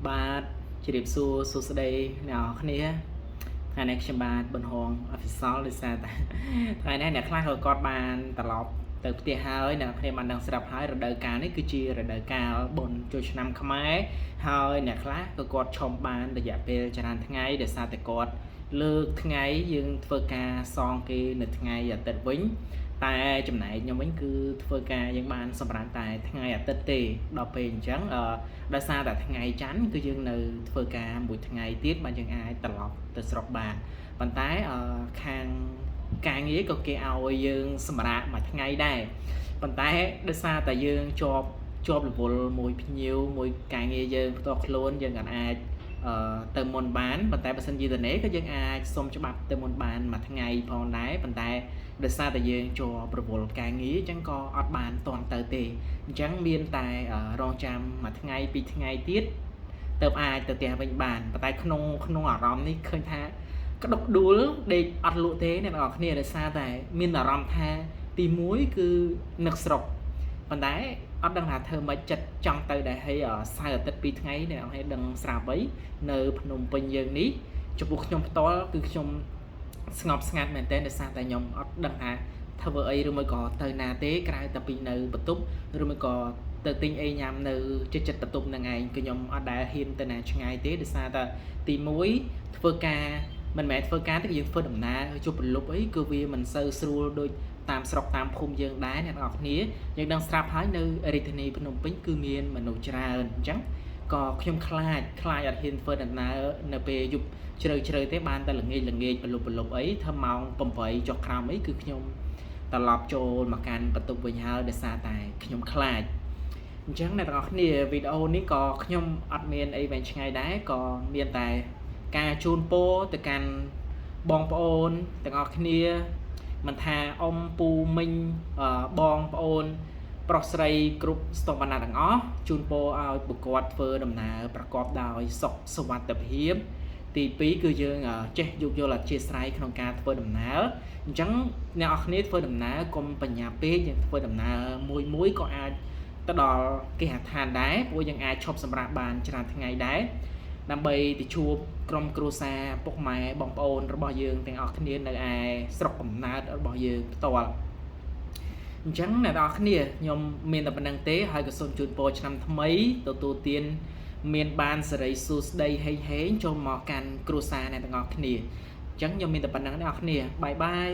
បាទជ្រាបសួរសួស្តីអ្នកគ្នាថ្ងៃនេះខ្ញុំបាទប៊ុនហងអភិសលដោយសារតែថ្ងៃនេះអ្នកខ្លះក៏គាត់បានត្រឡប់ទៅផ្ទះហើយអ្នកគ្នាបានដឹងស្រាប់ហើយរដូវកាលនេះគឺជារដូវកាលបុណ្យចូលឆ្នាំខ្មែរហើយអ្នកខ្លះក៏គាត់ឈប់បានរយៈពេលច្រើនថ្ងៃដោយសារតែគាត់លើកថ្ងៃយើងធ្វើការសងគេនៅថ្ងៃអាទិត្យវិញតែចំណែកខ្ញុំវិញគឺធ្វើការយើងបានសម្រាប់តែថ្ងៃអាទិត្យទេដល់ពេលអញ្ចឹងដោយសារតែថ្ងៃច័ន្ទគឺយើងនៅធ្វើការមួយថ្ងៃទៀតបាទយើងអាចត្រឡប់ទៅស្រុកបានប៉ុន្តែខាងការងារក៏គេឲ្យយើងសម្រាកមួយថ្ងៃដែរប៉ុន្តែដោយសារតែយើងជាប់រវល់មួយភ្ញៀវមួយការងារយើងផ្ទាល់ខ្លួនយើងអាចទៅមុនបានប៉ុន្តែបើសិនជាទៅនេះក៏យើងអាចសុំច្បាប់ទៅមុនបានមួយថ្ងៃផងដែរប៉ុន្តែដោយសារតែយើងជាប់រវល់ការងារអញ្ចឹងក៏អត់បានតន់ទៅទេអញ្ចឹងមានតែរងចាំមួយថ្ងៃពីរថ្ងៃទៀតទៅអាចទៅផ្ទះវិញបានប៉ុន្តែក្នុងអារម្មណ៍នេះឃើញថាក្តុកដួលដេកអត់លក់ទេអ្នកនរគ្នាដោយសារតែមានអារម្មណ៍ថាទី1គឺនឹកស្រុកប៉ុន្តែអត់ដឹងថាធ្វើម៉េចចិត្តចង់ទៅដែរហើយសៅរ៍អាទិត្យ2ថ្ងៃអ្នកនរគ្នាដឹងស្រាប់អីនៅភ្នំពេញយើងនេះចំពោះខ្ញុំផ្ទាល់គឺខ្ញុំស្ងប់ស្ងាត់មែនទែនដោយសារតែខ្ញុំអត់ដឹងថាធ្វើអីឬមួយក៏ទៅណាទេក្រៅតែពីនៅបន្ទប់ឬមួយក៏ទៅទិញអីញ៉ាំនៅចិត្តបន្ទប់នឹងឯងគឺខ្ញុំអត់ដែលហ៊ានទៅណាឆ្ងាយទេដោយសារតែទី1ធ្វើការមិនមែនធ្វើការទេគឺយើងធ្វើដំណើរជួបប្រលប់អីគឺវាមិនសូវស្រួលដូចតាមស្រុកតាមភូមិយើងដែរអ្នកនរគ្នាយើងដឹងស្រាប់ហើយនៅរាជធានីភ្នំពេញគឺមានមនុស្សច្រើនអញ្ចឹងក៏ខ្ញុំខ្លាចអត់ហ៊ានធ្វើដំណើរនៅពេលយប់ជ្រៅទេបានតែល្ងាចប្រលប់អីធ្វើម៉ោង8ចុះក្រោមអីគឺខ្ញុំត្រឡប់ចូលមកកាន់បន្ទប់វិញហើយដោយសារតែខ្ញុំខ្លាចអញ្ចឹងអ្នកនរគ្នាវីដេអូនេះក៏ខ្ញុំអត់មានអីវែងឆ្ងាយដែរក៏មានតែការជូនពរទៅកាន់បងប្អូនទាំងអស់គ្នាមិនថាអ៊ំពូមីងបងប្អូនប្រុសស្រីគ្រប់ស្ទប់បណ្ណាទាំងអស់ជូនពរឲ្យប្រកបធ្វើដំណើរប្រកបដោយសុខសុវត្ថិភាពទី2គឺយើងចេះយោគយល់អធ្យាស្រ័យក្នុងការធ្វើដំណើរអញ្ចឹងអ្នកនរគ្នាធ្វើដំណើរកុំបញ្ញាពេកយើងធ្វើដំណើរមួយក៏អាចទៅដល់គេហដ្ឋានដែរព្រោះយើងអាចឈប់សម្រាកបានច្រើនថ្ងៃដែរដើម្បីទៅជួបក្រុមគ្រួសារពុកម៉ែបងប្អូនរបស់យើងទាំងអស់គ្នានៅឯស្រុកកំណើតរបស់យើងផ្ទាល់អញ្ចឹងអ្នកនរគ្នាខ្ញុំមានតែប៉ុណ្្នឹងទេហើយក៏សូមជូនពរឆ្នាំថ្មីទទួលទានមានបានសេរីសួស្តីហេងចូលមកកាន់គ្រួសារអ្នកទាំងអស់គ្នាអញ្ចឹងខ្ញុំមានតែប៉ុណ្្នឹងអ្នកនរគ្នាបាយបាយ